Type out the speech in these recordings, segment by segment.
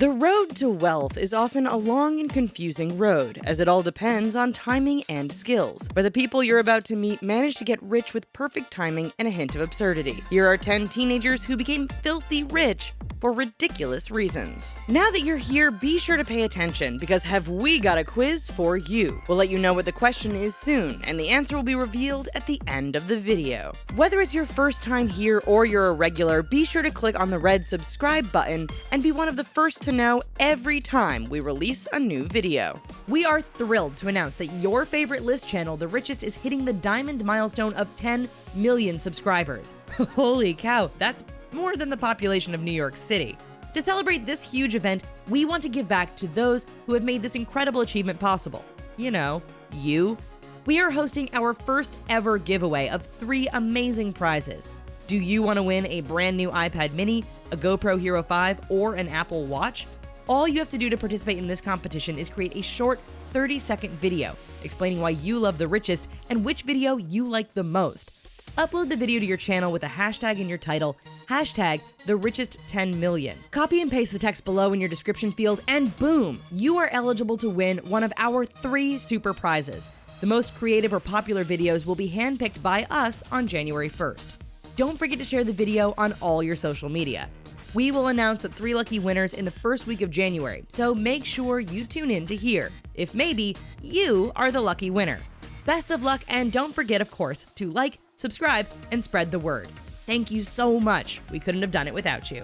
The road to wealth is often a long and confusing road, as it all depends on timing and skills. But the people you're about to meet managed to get rich with perfect timing and a hint of absurdity. Here are 10 teenagers who became filthy rich for ridiculous reasons. Now that you're here, be sure to pay attention, because have we got a quiz for you. We'll let you know what the question is soon, and the answer will be revealed at the end of the video. Whether it's your first time here or you're a regular, be sure to click on the red subscribe button and be one of the first to know every time we release a new video. We are thrilled to announce that your favorite list channel, The Richest, is hitting the diamond milestone of 10 million subscribers. Holy cow, that's more than the population of New York City. To celebrate this huge event, we want to give back to those who have made this incredible achievement possible. You know, you. We are hosting our first ever giveaway of 3 amazing prizes. Do you want to win a brand new iPad mini, a GoPro Hero 5, or an Apple Watch? All you have to do to participate in this competition is create a short 30-second video explaining why you love The Richest and which video you like the most. Upload the video to your channel with a hashtag in your title, hashtag TheRichest10Million. Copy and paste the text below in your description field, and boom, you are eligible to win one of our 3 super prizes. The most creative or popular videos will be handpicked by us on January 1st. Don't forget to share the video on all your social media. We will announce the 3 lucky winners in the first week of January, so make sure you tune in to hear if maybe you are the lucky winner. Best of luck, and don't forget, of course, to like, subscribe, and spread the word. Thank you so much. We couldn't have done it without you.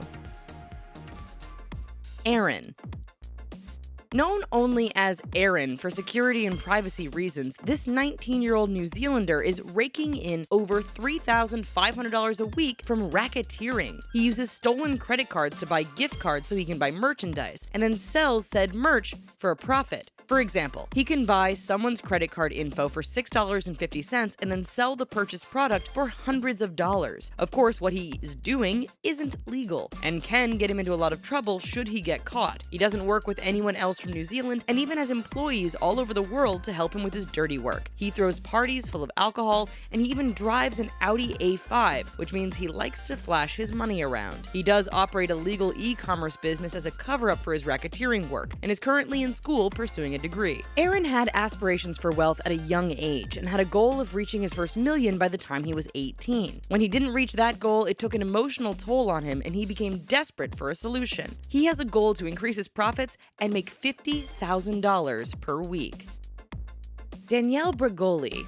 Aaron. Known only as Aaron for security and privacy reasons, this 19-year-old New Zealander is raking in over $3,500 a week from racketeering. He uses stolen credit cards to buy gift cards so he can buy merchandise, and then sells said merch for a profit. For example, he can buy someone's credit card info for $6.50 and then sell the purchased product for hundreds of dollars. Of course, what he is doing isn't legal and can get him into a lot of trouble should he get caught. He doesn't work with anyone else from New Zealand and even has employees all over the world to help him with his dirty work. He throws parties full of alcohol, and he even drives an Audi A5, which means he likes to flash his money around. He does operate a legal e-commerce business as a cover-up for his racketeering work and is currently in school pursuing a degree. Aaron had aspirations for wealth at a young age and had a goal of reaching his first million by the time he was 18. When he didn't reach that goal, it took an emotional toll on him and he became desperate for a solution. He has a goal to increase his profits and make $50,000 per week. Danielle Bregoli.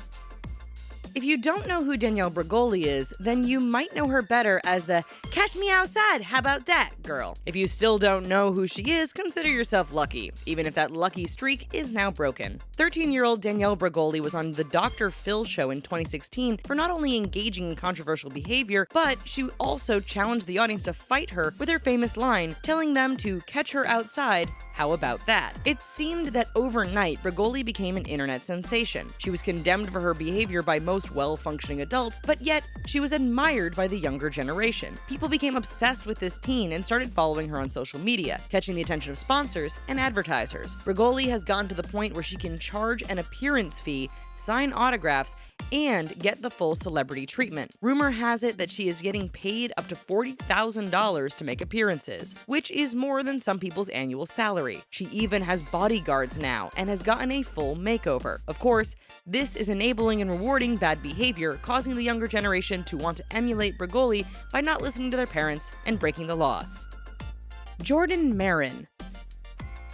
If you don't know who Danielle Bregoli is, then you might know her better as the "Catch me outside, how about that" girl. If you still don't know who she is, consider yourself lucky, even if that lucky streak is now broken. 13-year-old Danielle Bregoli was on the Dr. Phil show in 2016 for not only engaging in controversial behavior, but she also challenged the audience to fight her with her famous line, telling them to catch her outside, how about that? It seemed that overnight, Bregoli became an internet sensation. She was condemned for her behavior by most well-functioning adults, but yet she was admired by the younger generation. People became obsessed with this teen and started following her on social media, catching the attention of sponsors and advertisers. Bregoli has gotten to the point where she can charge an appearance fee, sign autographs, and get the full celebrity treatment. Rumor has it that she is getting paid up to $40,000 to make appearances, which is more than some people's annual salary. She even has bodyguards now and has gotten a full makeover. Of course, this is enabling and rewarding bad behavior, causing the younger generation to want to emulate Bregoli by not listening to their parents and breaking the law. Jordan Maron.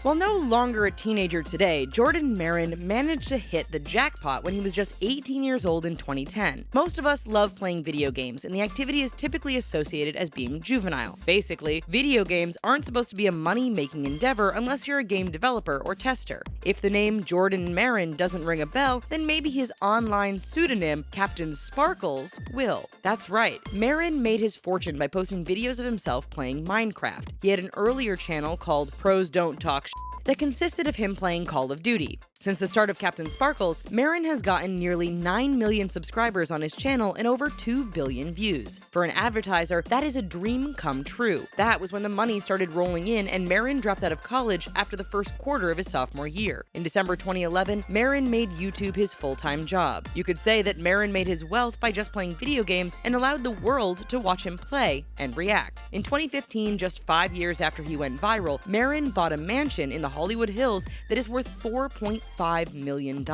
While no longer a teenager today, Jordan Maron managed to hit the jackpot when he was just 18 years old in 2010. Most of us love playing video games, and the activity is typically associated as being juvenile. Basically, video games aren't supposed to be a money-making endeavor unless you're a game developer or tester. If the name Jordan Maron doesn't ring a bell, then maybe his online pseudonym, Captain Sparkles, will. That's right, Maron made his fortune by posting videos of himself playing Minecraft. He had an earlier channel called Pros Don't Talk that consisted of him playing Call of Duty. Since the start of Captain Sparkles, Maron has gotten nearly 9 million subscribers on his channel and over 2 billion views. For an advertiser, that is a dream come true. That was when the money started rolling in and Maron dropped out of college after the first quarter of his sophomore year. In December 2011, Maron made YouTube his full-time job. You could say that Maron made his wealth by just playing video games and allowed the world to watch him play and react. In 2015, just 5 years after he went viral, Maron bought a mansion in the Hollywood Hills that is worth $4.5 million.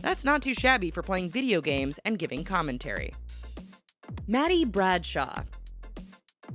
That's not too shabby for playing video games and giving commentary. Maddie Bradshaw.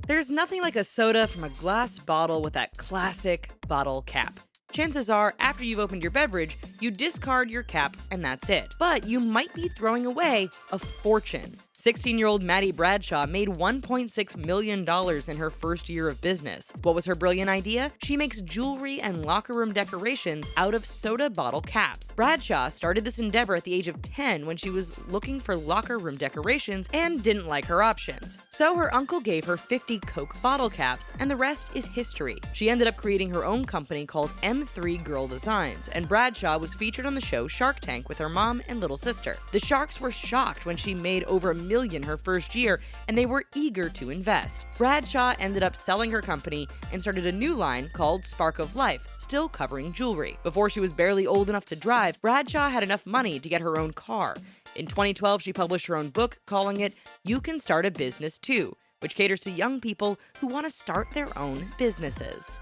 There's nothing like a soda from a glass bottle with that classic bottle cap. Chances are, after you've opened your beverage, you discard your cap and that's it. But you might be throwing away a fortune. 16-year-old Maddie Bradshaw made $1.6 million in her first year of business. What was her brilliant idea? She makes jewelry and locker room decorations out of soda bottle caps. Bradshaw started this endeavor at the age of 10 when she was looking for locker room decorations and didn't like her options. So her uncle gave her 50 Coke bottle caps, and the rest is history. She ended up creating her own company called M3 Girl Designs, and Bradshaw was featured on the show Shark Tank with her mom and little sister. The Sharks were shocked when she made over $1 million her first year, and they were eager to invest. Bradshaw ended up selling her company and started a new line called Spark of Life, still covering jewelry. Before she was barely old enough to drive, Bradshaw had enough money to get her own car. In 2012, she published her own book, calling it You Can Start a Business Too, which caters to young people who want to start their own businesses.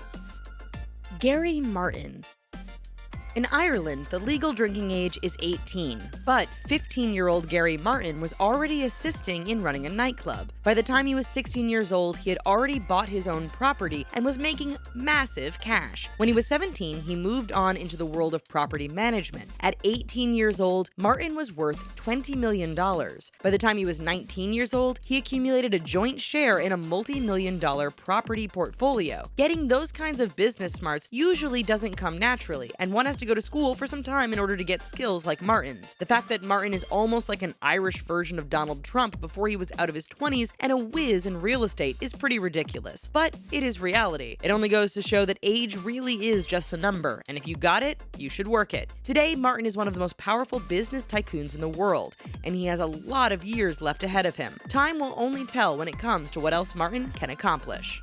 Gary Martin. In Ireland, the legal drinking age is 18, but 15-year-old Gary Martin was already assisting in running a nightclub. By the time he was 16 years old, he had already bought his own property and was making massive cash. When he was 17, he moved on into the world of property management. At 18 years old, Martin was worth $20 million. By the time he was 19 years old, he accumulated a joint share in a multi-million-dollar property portfolio. Getting those kinds of business smarts usually doesn't come naturally, and one has to go to school for some time in order to get skills like Martin's. The fact that Martin is almost like an Irish version of Donald Trump before he was out of his 20s and a whiz in real estate is pretty ridiculous. But it is reality. It only goes to show that age really is just a number, and if you got it, you should work it. Today, Martin is one of the most powerful business tycoons in the world, and he has a lot of years left ahead of him. Time will only tell when it comes to what else Martin can accomplish.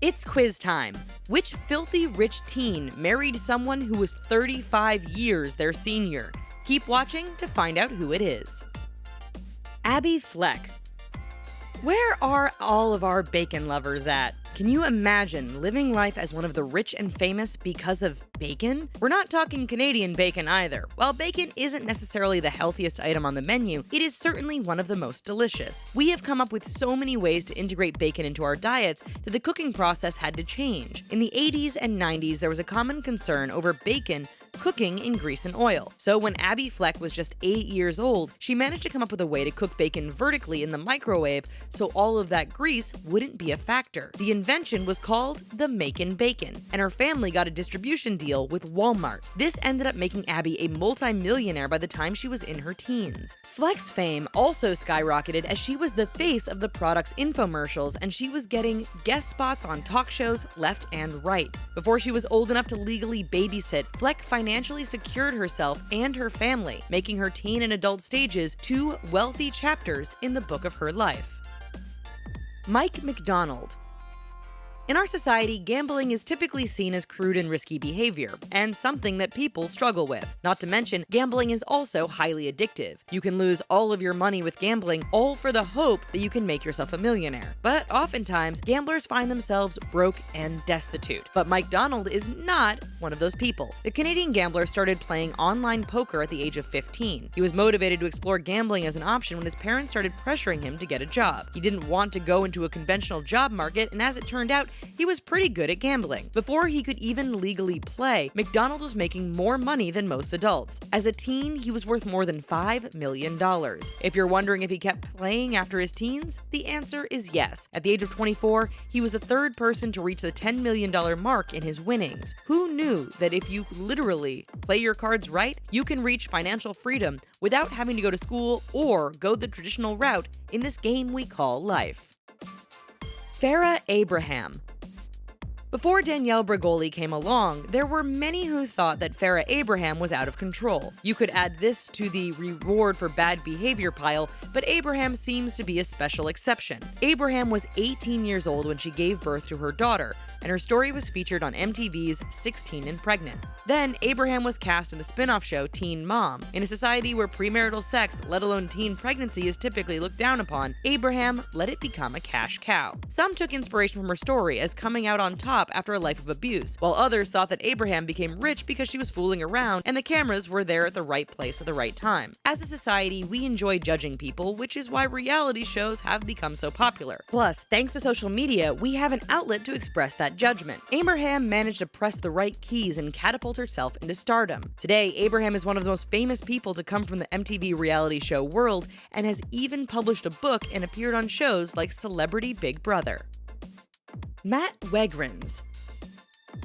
It's quiz time. Which filthy rich teen married someone who was 35 years their senior? Keep watching to find out who it is. ABBEY Fleck. Where are all of our bacon lovers at? Can you imagine living life as one of the rich and famous because of bacon? We're not talking Canadian bacon either. While bacon isn't necessarily the healthiest item on the menu, it is certainly one of the most delicious. We have come up with so many ways to integrate bacon into our diets that the cooking process had to change. In the 80s and 90s, there was a common concern over bacon cooking in grease and oil. So when ABBEY Fleck was just 8 years old, she managed to come up with a way to cook bacon vertically in the microwave so all of that grease wouldn't be a factor. The invention was called the Macon Bacon, and her family got a distribution deal with Walmart. This ended up making ABBEY a multi-millionaire by the time she was in her teens. Fleck's fame also skyrocketed as she was the face of the product's infomercials, and she was getting guest spots on talk shows left and right. Before she was old enough to legally babysit, Fleck financially secured herself and her family, making her teen and adult stages 2 wealthy chapters in the book of her life. McDonald. In our society, gambling is typically seen as crude and risky behavior, and something that people struggle with. Not to mention, gambling is also highly addictive. You can lose all of your money with gambling, all for the hope that you can make yourself a millionaire. But oftentimes, gamblers find themselves broke and destitute. But McDonald is not one of those people. The Canadian gambler started playing online poker at the age of 15. He was motivated to explore gambling as an option when his parents started pressuring him to get a job. He didn't want to go into a conventional job market, and as it turned out, he was pretty good at gambling. Before he could even legally play, McDonald was making more money than most adults. As a teen, he was worth more than $5 million. If you're wondering if he kept playing after his teens, the answer is yes. At the age of 24, he was the third person to reach the $10 million mark in his winnings. Who knew that if you literally play your cards right, you can reach financial freedom without having to go to school or go the traditional route in this game we call life? Farrah Abraham. Before Danielle Bregoli came along, there were many who thought that Farrah Abraham was out of control. You could add this to the reward for bad behavior pile, but Abraham seems to be a special exception. Abraham was 18 years old when she gave birth to her daughter, and her story was featured on MTV's 16 and Pregnant. Then, Abraham was cast in the spin-off show Teen Mom. In a society where premarital sex, let alone teen pregnancy, is typically looked down upon, Abraham let it become a cash cow. Some took inspiration from her story as coming out on top after a life of abuse, while others thought that Abraham became rich because she was fooling around and the cameras were there at the right place at the right time. As a society, we enjoy judging people, which is why reality shows have become so popular. Plus, thanks to social media, we have an outlet to express that judgment. Abraham managed to press the right keys and catapult herself into stardom. Today, Abraham is one of the most famous people to come from the MTV reality show world and has even published a book and appeared on shows like Celebrity Big Brother. Matt Wegrynz.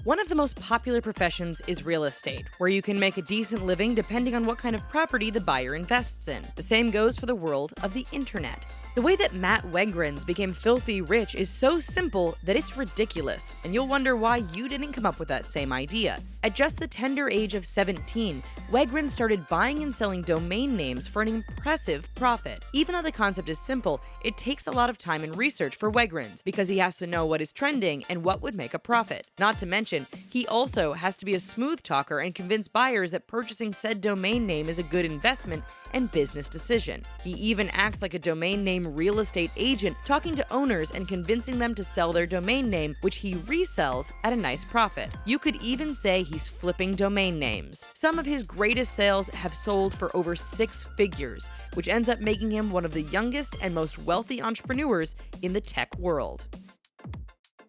One of the most popular professions is real estate, where you can make a decent living depending on what kind of property the buyer invests in. The same goes for the world of the internet. The way that Matt Wegrynz became filthy rich is so simple that it's ridiculous, and you'll wonder why you didn't come up with that same idea. At just the tender age of 17, Wegrynz started buying and selling domain names for an impressive profit. Even though the concept is simple, it takes a lot of time and research for Wegrynz, because he has to know what is trending and what would make a profit. Not to mention, he also has to be a smooth talker and convince buyers that purchasing said domain name is a good investment and business decision. He even acts like a domain name real estate agent, talking to owners and convincing them to sell their domain name, which he resells at a nice profit. You could even say he's flipping domain names. Some of his greatest sales have sold for over 6 figures, which ends up making him one of the youngest and most wealthy entrepreneurs in the tech world.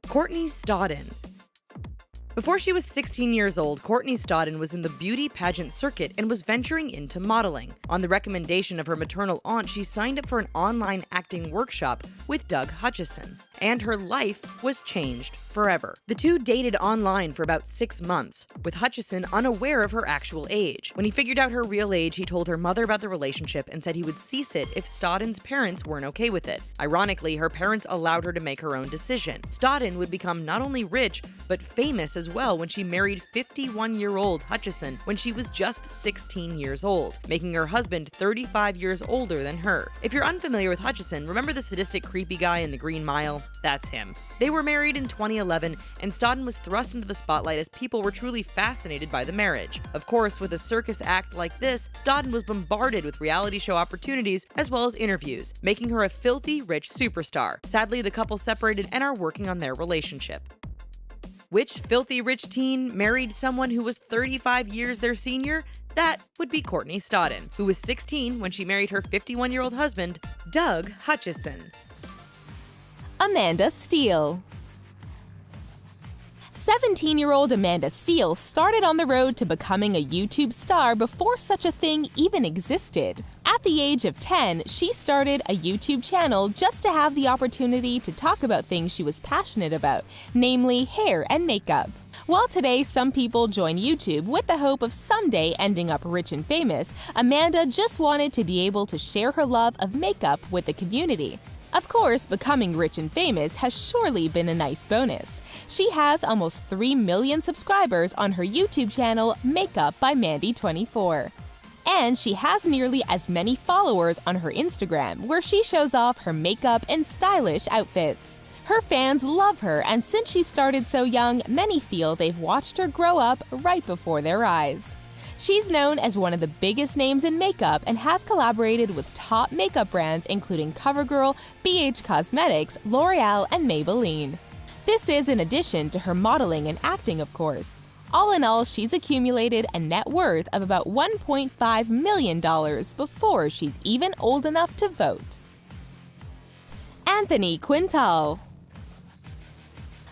Courtney Stodden. Before she was 16 years old, Courtney Stodden was in the beauty pageant circuit and was venturing into modeling. On the recommendation of her maternal aunt, she signed up for an online acting workshop with Doug Hutchison, and her life was changed forever. The two dated online for about 6 months, with Hutchison unaware of her actual age. When he figured out her real age, he told her mother about the relationship and said he would cease it if Stodden's parents weren't okay with it. Ironically, her parents allowed her to make her own decision. Stodden would become not only rich, but famous as well when she married 51-year-old Hutchison when she was just 16 years old, making her husband 35 years older than her. If you're unfamiliar with Hutchison, remember the sadistic, creepy guy in The Green Mile? That's him. They were married in 2011, and Stodden was thrust into the spotlight as people were truly fascinated by the marriage. Of course, with a circus act like this, Stodden was bombarded with reality show opportunities as well as interviews, making her a filthy rich superstar. Sadly, the couple separated and are working on their relationship. Which filthy rich teen married someone who was 35 years their senior? That would be Courtney Stodden, who was 16 when she married her 51-year-old husband, Doug Hutchison. Amanda Steele. 17-year-old Amanda Steele started on the road to becoming a YouTube star before such a thing even existed. At the age of 10, she started a YouTube channel just to have the opportunity to talk about things she was passionate about, namely hair and makeup. While today some people join YouTube with the hope of someday ending up rich and famous, Amanda just wanted to be able to share her love of makeup with the community. Of course, becoming rich and famous has surely been a nice bonus. She has almost 3 million subscribers on her YouTube channel, Makeup by Mandy24. And she has nearly as many followers on her Instagram, where she shows off her makeup and stylish outfits. Her fans love her, and since she started so young, many feel they've watched her grow up right before their eyes. She's known as one of the biggest names in makeup and has collaborated with top makeup brands including CoverGirl, BH Cosmetics, L'Oreal, and Maybelline. This is in addition to her modeling and acting, of course. All in all, she's accumulated a net worth of about $1.5 million before she's even old enough to vote. Anthony Quintal.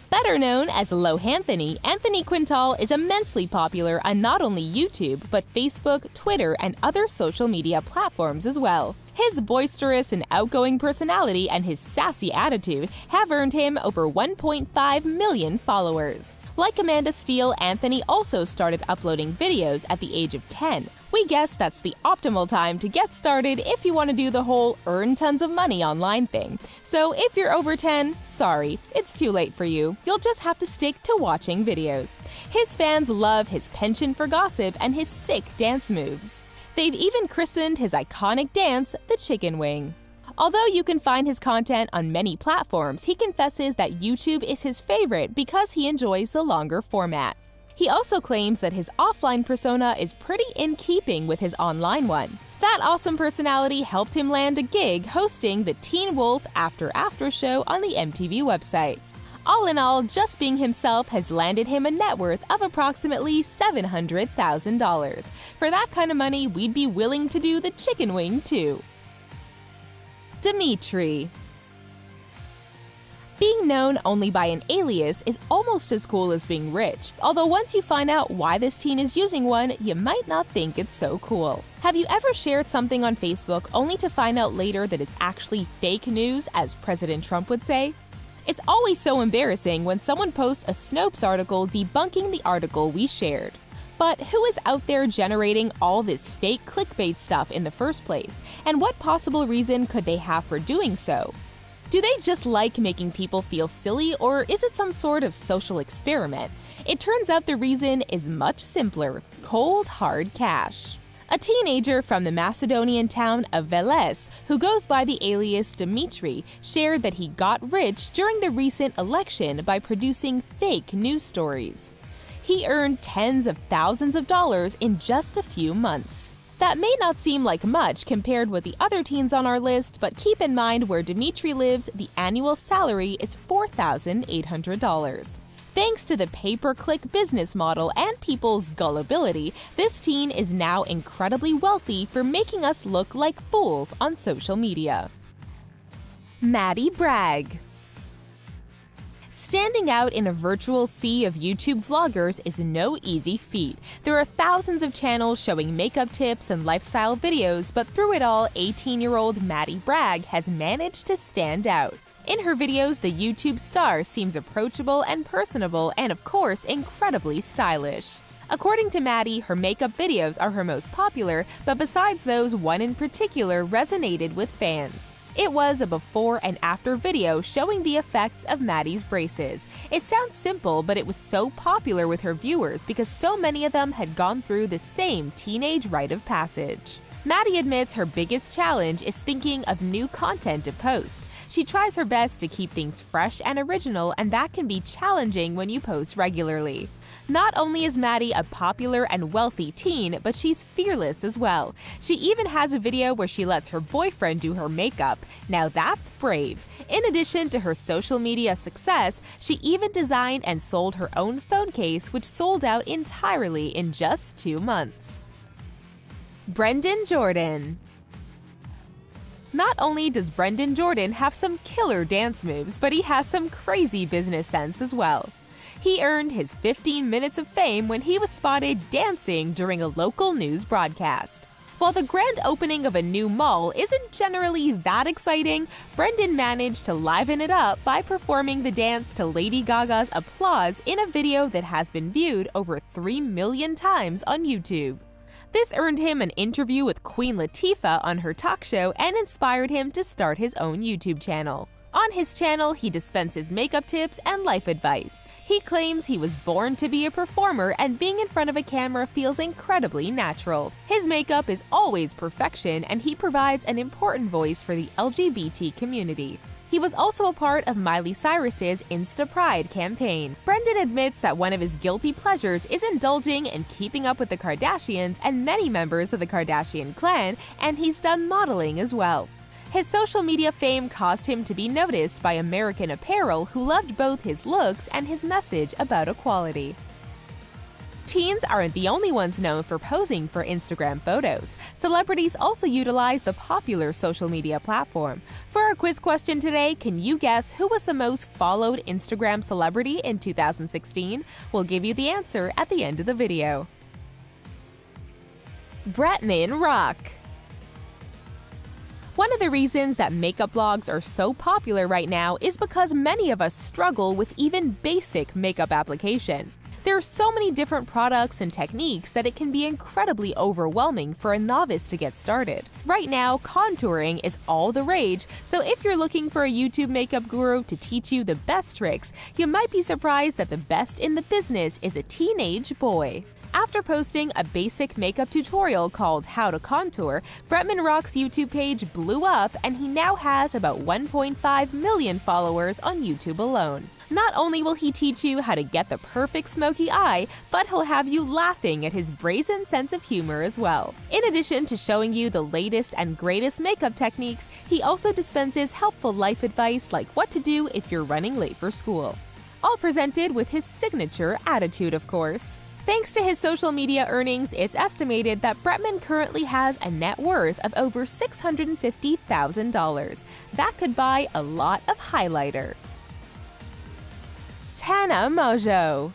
Better known as Lohanthony, Anthony Quintal is immensely popular on not only YouTube, but Facebook, Twitter, and other social media platforms as well. His boisterous and outgoing personality and his sassy attitude have earned him over 1.5 million followers. Like Amanda Steele, Anthony also started uploading videos at the age of 10. We guess that's the optimal time to get started if you want to do the whole earn tons of money online thing. So if you're over 10, sorry, it's too late for you. You'll just have to stick to watching videos. His fans love his penchant for gossip and his sick dance moves. They've even christened his iconic dance the chicken wing. Although you can find his content on many platforms, he confesses that YouTube is his favorite because he enjoys the longer format. He also claims that his offline persona is pretty in keeping with his online one. That awesome personality helped him land a gig hosting the Teen Wolf After show on the MTV website. All in all, just being himself has landed him a net worth of approximately $700,000. For that kind of money, we'd be willing to do the chicken wing too. Dimitri. Being known only by an alias is almost as cool as being rich, although once you find out why this teen is using one, you might not think it's so cool. Have you ever shared something on Facebook only to find out later that it's actually fake news, as President Trump would say? It's always so embarrassing when someone posts a Snopes article debunking the article we shared. But who is out there generating all this fake clickbait stuff in the first place, and what possible reason could they have for doing so? Do they just like making people feel silly, or is it some sort of social experiment? It turns out the reason is much simpler: cold, hard cash. A teenager from the Macedonian town of Veles, who goes by the alias Dimitri, shared that he got rich during the recent election by producing fake news stories. He earned tens of thousands of dollars in just a few months. That may not seem like much compared with the other teens on our list, but keep in mind where Dimitri lives, the annual salary is $4,800. Thanks to the pay-per-click business model and people's gullibility, this teen is now incredibly wealthy for making us look like fools on social media. Maddie Bragg. Standing out in a virtual sea of YouTube vloggers is no easy feat. There are thousands of channels showing makeup tips and lifestyle videos, but through it all, 18-year-old Maddie Bragg has managed to stand out. In her videos, the YouTube star seems approachable and personable and, of course, incredibly stylish. According to Maddie, her makeup videos are her most popular, but besides those, one in particular resonated with fans. It was a before and after video showing the effects of Maddie's braces. It sounds simple, but it was so popular with her viewers because so many of them had gone through the same teenage rite of passage. Maddie admits her biggest challenge is thinking of new content to post. She tries her best to keep things fresh and original, and that can be challenging when you post regularly. Not only is Maddie a popular and wealthy teen, but she's fearless as well. She even has a video where she lets her boyfriend do her makeup. Now that's brave. In addition to her social media success, she even designed and sold her own phone case, which sold out entirely in just 2 months. Brendan Jordan. Not only does Brendan Jordan have some killer dance moves, but he has some crazy business sense as well. He earned his 15 minutes of fame when he was spotted dancing during a local news broadcast. While the grand opening of a new mall isn't generally that exciting, Brendan managed to liven it up by performing the dance to Lady Gaga's Applause in a video that has been viewed over 3 million times on YouTube. This earned him an interview with Queen Latifah on her talk show and inspired him to start his own YouTube channel. On his channel, he dispenses makeup tips and life advice. He claims he was born to be a performer and being in front of a camera feels incredibly natural. His makeup is always perfection and he provides an important voice for the LGBT community. He was also a part of Miley Cyrus's Insta Pride campaign. Brendan admits that one of his guilty pleasures is indulging in keeping up with the Kardashians and many members of the Kardashian clan, and he's done modeling as well. His social media fame caused him to be noticed by American Apparel, who loved both his looks and his message about equality. Teens aren't the only ones known for posing for Instagram photos. Celebrities also utilize the popular social media platform. For our quiz question today, can you guess who was the most followed Instagram celebrity in 2016? We'll give you the answer at the end of the video. BRETMAN rock. One of the reasons that makeup blogs are so popular right now is because many of us struggle with even basic makeup application. There are so many different products and techniques that it can be incredibly overwhelming for a novice to get started. Right now, contouring is all the rage, so if you're looking for a YouTube makeup guru to teach you the best tricks, you might be surprised that the best in the business is a teenage boy. After posting a basic makeup tutorial called How to Contour, BRETMAN Rock's YouTube page blew up and he now has about 1.5 million followers on YouTube alone. Not only will he teach you how to get the perfect smoky eye, but he'll have you laughing at his brazen sense of humor as well. In addition to showing you the latest and greatest makeup techniques, he also dispenses helpful life advice like what to do if you're running late for school. All presented with his signature attitude, of course. Thanks to his social media earnings, it's estimated that BRETMAN currently has a net worth of over $650,000. That could buy a lot of highlighter. TANA MONGEAU.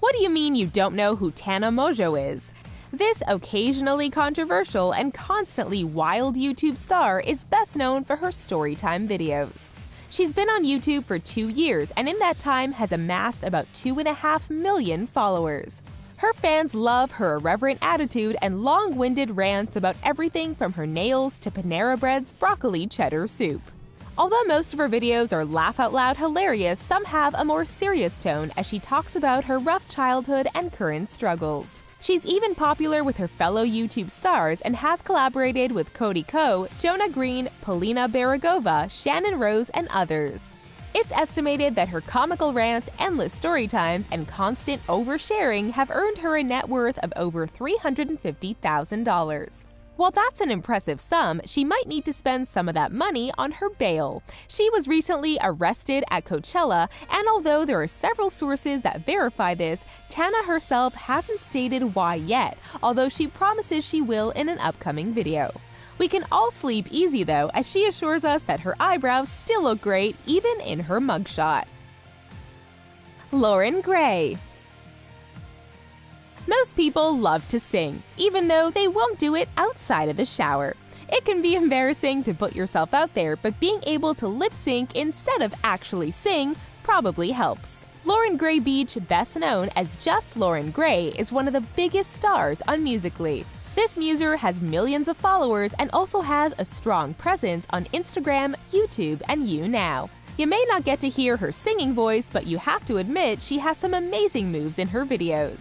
What do you mean you don't know who TANA MONGEAU is? This occasionally controversial and constantly wild YouTube star is best known for her storytime videos. She's been on YouTube for 2 years and in that time has amassed about 2.5 million followers. Her fans love her irreverent attitude and long-winded rants about everything from her nails to Panera Bread's broccoli cheddar soup. Although most of her videos are laugh-out-loud hilarious, some have a more serious tone as she talks about her rough childhood and current struggles. She's even popular with her fellow YouTube stars and has collaborated with Cody Ko, Jonah Green, Polina Baragova, Shannon Rose, and others. It's estimated that her comical rants, endless story times, and constant oversharing have earned her a net worth of over $350,000. While that's an impressive sum, she might need to spend some of that money on her bail. She was recently arrested at Coachella, and although there are several sources that verify this, TANA herself hasn't stated why yet, although she promises she will in an upcoming video. We can all sleep easy though, as she assures us that her eyebrows still look great even in her mugshot. Loren Gray. Most people love to sing, even though they won't do it outside of the shower. It can be embarrassing to put yourself out there, but being able to lip sync instead of actually sing probably helps. Loren Gray Beach, best known as just Loren Gray, is one of the biggest stars on Musical.ly. This muser has millions of followers and also has a strong presence on Instagram, YouTube, and YouNow. You may not get to hear her singing voice, but you have to admit she has some amazing moves in her videos.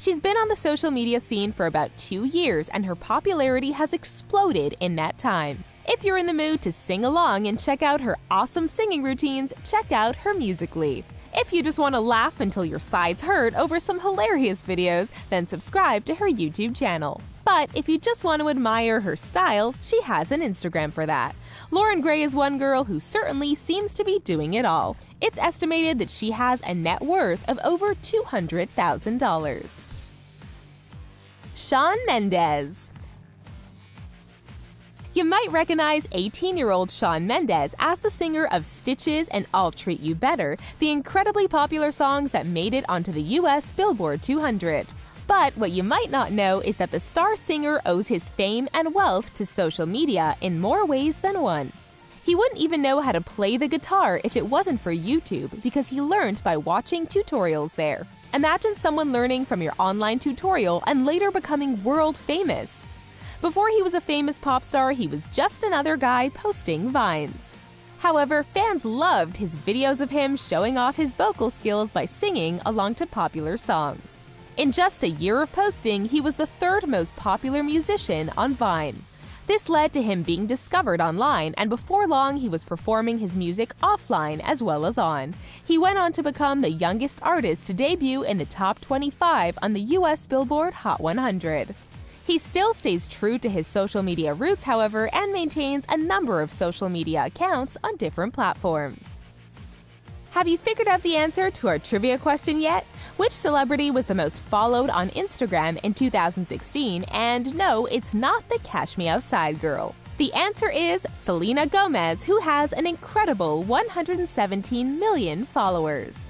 She's been on the social media scene for about 2 years and her popularity has exploded in that time. If you're in the mood to sing along and check out her awesome singing routines, check out her Musical.ly. If you just want to laugh until your sides hurt over some hilarious videos, then subscribe to her YouTube channel. But if you just want to admire her style, she has an Instagram for that. Loren Gray is one girl who certainly seems to be doing it all. It's estimated that she has a net worth of over $200,000. Shawn Mendes. You might recognize 18-year-old Shawn Mendes as the singer of Stitches and I'll Treat You Better, the incredibly popular songs that made it onto the US Billboard 200. But what you might not know is that the star singer owes his fame and wealth to social media in more ways than one. He wouldn't even know how to play the guitar if it wasn't for YouTube because he learned by watching tutorials there. Imagine someone learning from your online tutorial and later becoming world famous. Before he was a famous pop star, he was just another guy posting vines. However, fans loved his videos of him showing off his vocal skills by singing along to popular songs. In just a year of posting, he was the 3rd most popular musician on Vine. This led to him being discovered online, and before long he was performing his music offline as well as on. He went on to become the youngest artist to debut in the top 25 on the US Billboard Hot 100. He still stays true to his social media roots, however, and maintains a number of social media accounts on different platforms. Have you figured out the answer to our trivia question yet? Which celebrity was the most followed on Instagram in 2016? And no, it's not the Cash Me Outside girl. The answer is Selena Gomez, who has an incredible 117 million followers.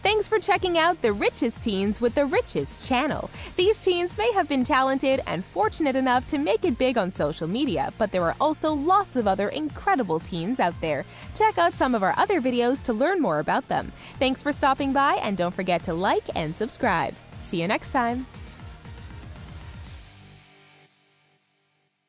Thanks for checking out The Richest Teens with The Richest channel. These teens may have been talented and fortunate enough to make it big on social media, but there are also lots of other incredible teens out there. Check out some of our other videos to learn more about them. Thanks for stopping by, and don't forget to like and subscribe. See you next time.